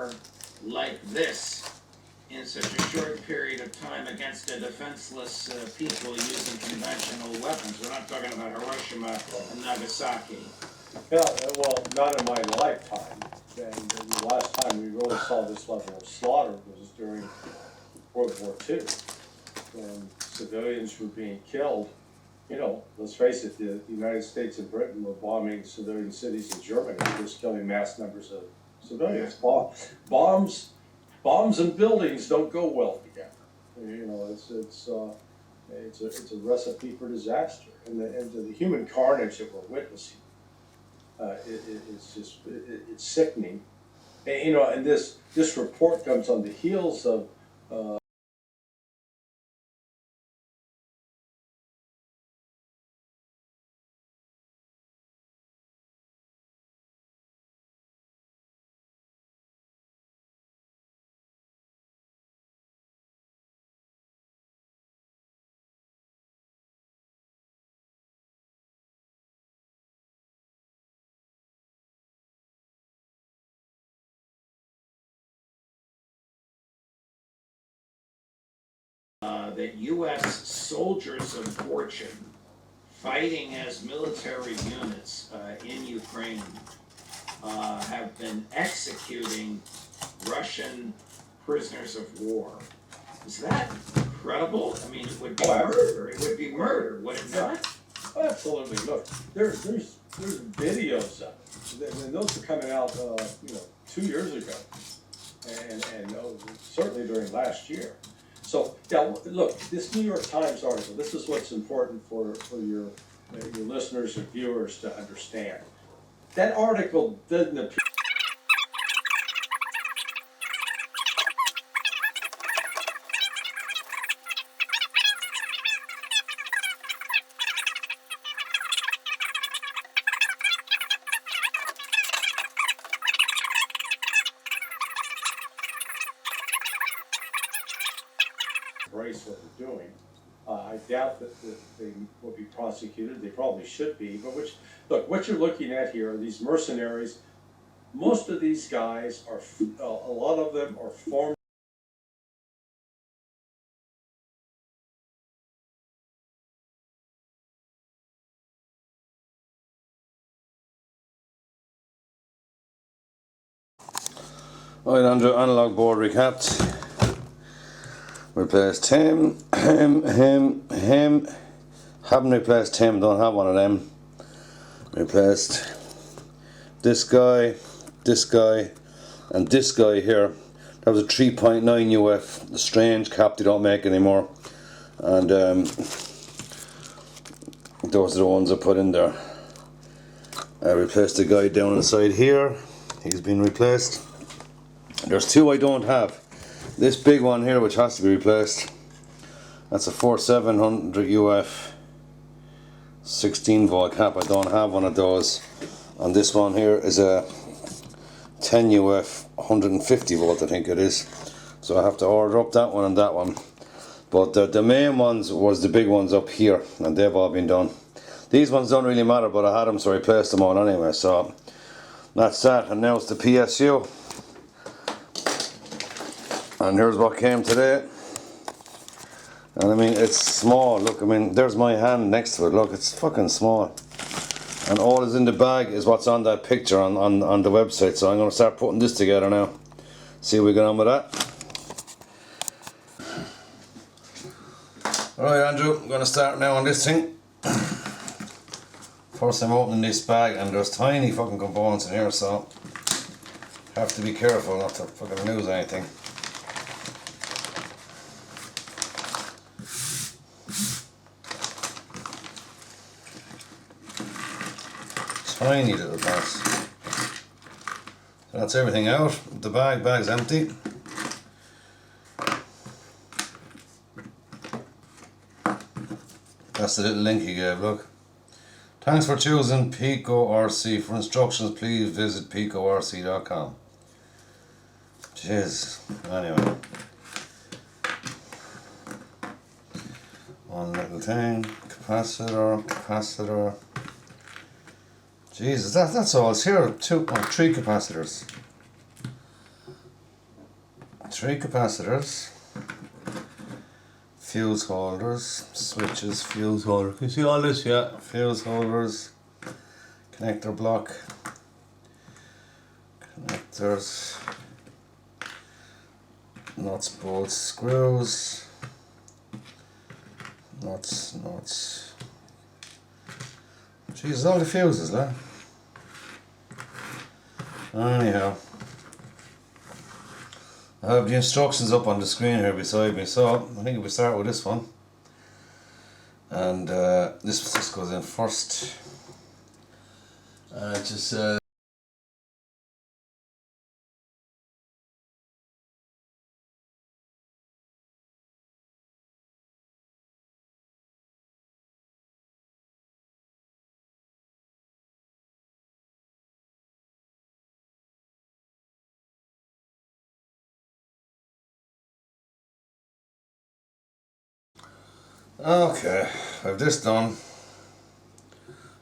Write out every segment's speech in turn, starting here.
war like this in such a short period of time against a defenseless people using conventional weapons. We're not talking about Hiroshima and Nagasaki. Yeah, well, not in my lifetime. And the last time we really saw this level of slaughter was during World War II, when civilians were being killed. You know, let's face it, the United States and Britain were bombing civilian cities in Germany, just killing mass numbers of civilians. Bombs and buildings don't go well together. You know, it's a recipe for disaster, and the human carnage that we're witnessing, it's sickening. And, you know, and this report comes on the heels of that U.S. soldiers of fortune fighting as military units in Ukraine have been executing Russian prisoners of war. Is that credible? I mean, it would be murder. It would be murder, would it not? Absolutely. Look, there's videos of it, and those are coming out, 2 years ago, and certainly during last year. So yeah, look, this New York Times article. This is what's important for your listeners and viewers to understand. That article didn't appear. Embrace what they're doing. I doubt that they will be prosecuted. They probably should be. But what you're looking at here are these mercenaries. Most of these guys are, a lot of them are former. Alright, Andrew, analog board recapped. Replaced him. Haven't replaced him, don't have one of them. Replaced this guy, and this guy here. That was a 3.9 UF, the strange cap they don't make anymore. And those are the ones I put in there. I replaced the guy down inside here. He's been replaced. There's two I don't have. This big one here, which has to be replaced, that's a 4700 UF 16 volt cap. I don't have one of those. And this one here is a 10 UF 150 volt, I think it is. So I have to order up that one and that one. But the main ones was the big ones up here, and they've all been done. These ones don't really matter, but I had them, so I replaced them all anyway. So that's that. And now it's the PSU. And here's what came today. And I mean, it's small. Look, I mean, there's my hand next to it. Look, it's fucking small. And all is in the bag is what's on that picture on the website. So I'm going to start putting this together now. See how we get on with that. Alright, Andrew, I'm going to start now on this thing. First I'm opening this bag, and there's tiny fucking components in here, so have to be careful not to fucking lose anything. Tiny little parts. So that's everything out. The bag's empty. That's the little link he gave, look. Thanks for choosing PICO RC. For instructions, please visit picorc.com. Jeez. Anyway. One little thing. Capacitor. Jesus, that's all. It's here. 3 capacitors. 3 capacitors, fuse holders, switches, fuse holder. Can you see all this? Yeah, fuse holders, connector block, connectors, nuts, bolts, screws, nuts. Jesus, all the fuses, huh? Anyhow, I have the instructions up on the screen here beside me, so I think we start with this one. And this goes in first. It just says okay, I've this done.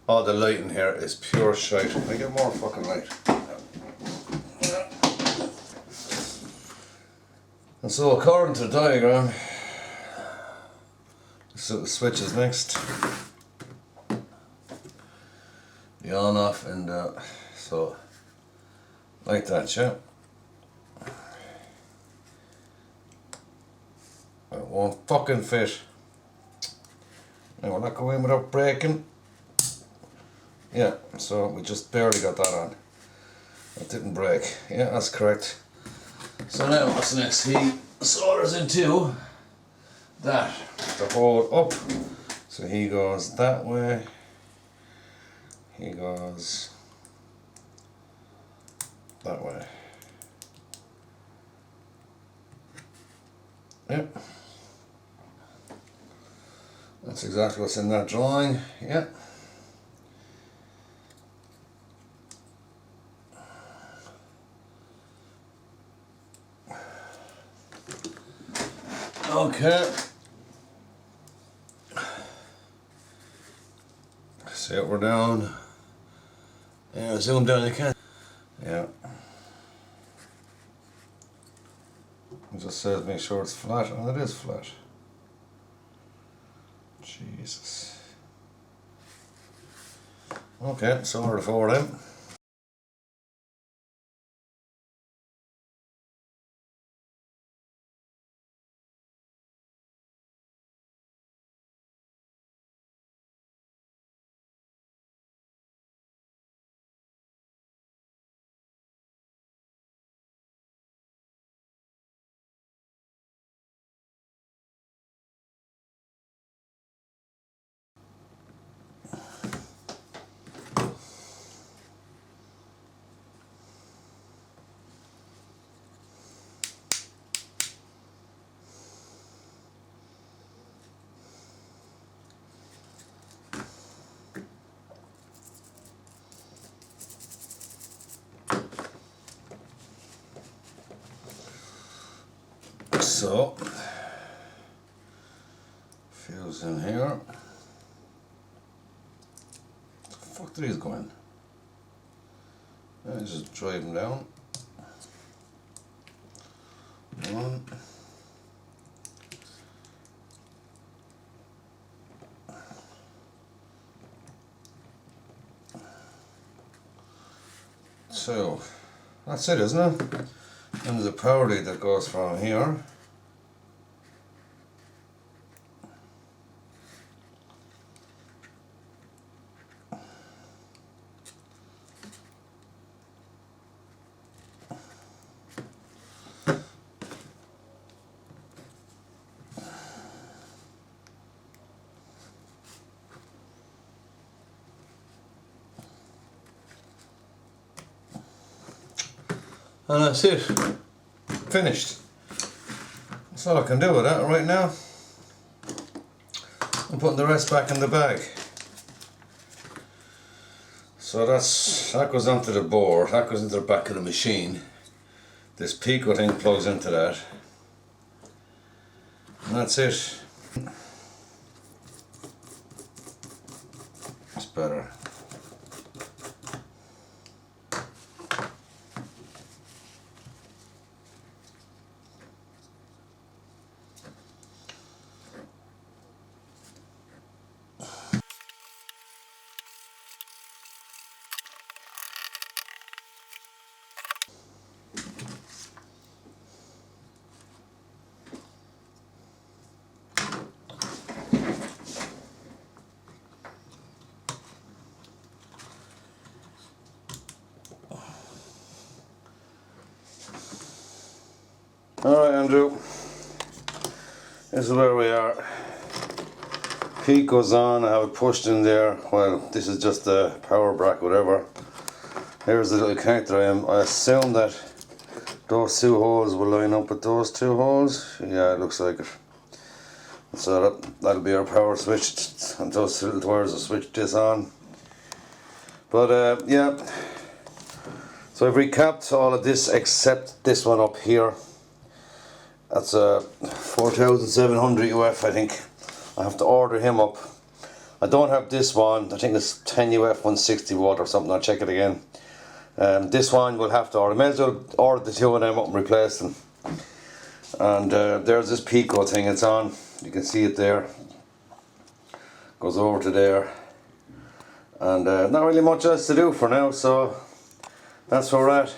All the light in here is pure shite. I get more fucking light. And so according to the diagram, the switch is next. The on off and so like that, yeah. It won't fucking fit. Now we're not going without breaking. Yeah, so we just barely got that on. It didn't break. Yeah, that's correct. So now what's next? He solders into that to hold up. So he goes that way. He goes that way. Yep. That's exactly what's in that drawing. Yep. Okay. See it, we're down. Yeah, zoom down you can. Yeah. It just says make sure it's flat, and it is flat. Jesus. Okay, so we're forward in. So, fuse in here. Where the fuck did these go in? I just drive them down. One. So, that's it, isn't it? And there's a power lead that goes from here. And that's it. Finished. That's all I can do with that right now. I'm putting the rest back in the bag. So that goes onto the board, that goes into the back of the machine. This PICO thing plugs into that. And that's it. It's better. Alright, Andrew. This is where we are. PICO's on, I have it pushed in there. Well, this is just the power bracket, whatever. Here's the little connector. I assume that those two holes will line up with those two holes. Yeah, it looks like it. So that'll be our power switch, and those little wires will switch this on. But yeah, so I've recapped all of this except this one up here. That's a 4700 UF, I think. I have to order him up. I don't have this one. I think it's 10 UF 160 watt or something. I'll check it again. This one we'll have to order. May as well order the two of them up and replace them. And there's this PICO thing. It's on. You can see it there. Goes over to there. And not really much else to do for now. So that's where we're at.